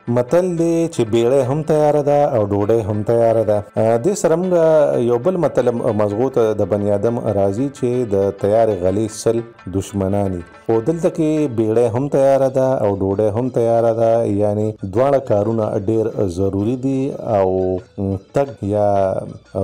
متل دی چې بیړۍ هم تیاره ده او ډوډۍ هم تیاره ده. دې سره موږ یو بل متل مضغوط د بني ادم راځي چې د تیارې غلې سل دشمنانی. خو دلته کې بیړۍ هم تیاره ده او ډوډۍ هم تیاره ده، یعنی دواړه کارونه ډېر ضروری دي او تګ یا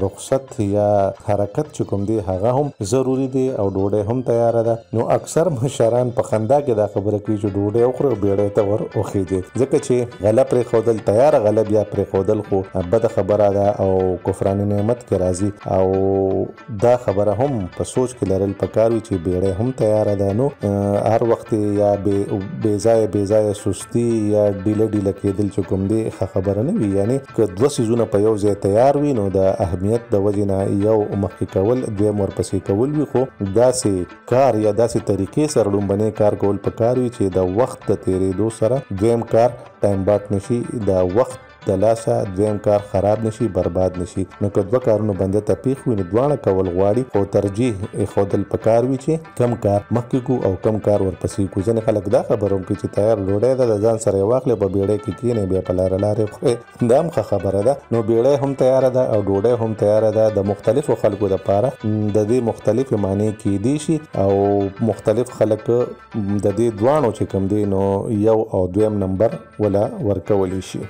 رخصت یا حرکت چې کوم دی هغه هم ضروری دی او ډوډۍ هم تیاره ده. نو اکثر مشران په خندا کې دا خبره کوي چې ډوډۍ وخوره بیړۍ ته ور وخیږي، ځکه چې غله پرې ښودل تیاره غله بیا پرې ښودل خو بده خبره ده او کفران نعمت کې راځي. او دا خبره هم په سوچ کې لرل پکار وي چې بیړۍ هم تیاره ده. نو هر وخت یا بې ځایه سستی یا ډیله ډیله کېدل چې کوم دی ښه خبره نه وي. یعنی که دوه څیزونه په یو ځای تیار وي نو د اهمیت د وجې نه یو مخکې کول دویم ورپسې کول وي، خو داسې کار یا داسې طریقې سره لومبنی کار کول پکار وي چې د وخت د تیریدو سره دویم کار ټایم باټ نشي، د وخت د لاسه دویم کار خراب نشي، برباد نشي. نو که دوه کارونه بنده ته پیښ وي نو دواړه کول غواړي، خو ترجیح ایښودل پکار وي چې کم کار مخکې کو او کم کار ورپسې کو. ځینې خلک دا خبره هم کوي چې تیار ډوډۍ ده د ځان سره یې واخلې په بیړۍ کې کښېنئ بیا په لاره لارې خورئ، دا هم ښه خبره ده. نو بیړۍ هم تیاره ده او ډوډۍ هم تیاره ده. د مختلفو خلکو دپاره د دې مختلفې معنی کیدی شي او مختلف خلک د دې دواړو چې کوم دی نو یو او دویم نمبر ولا ورکولی شي.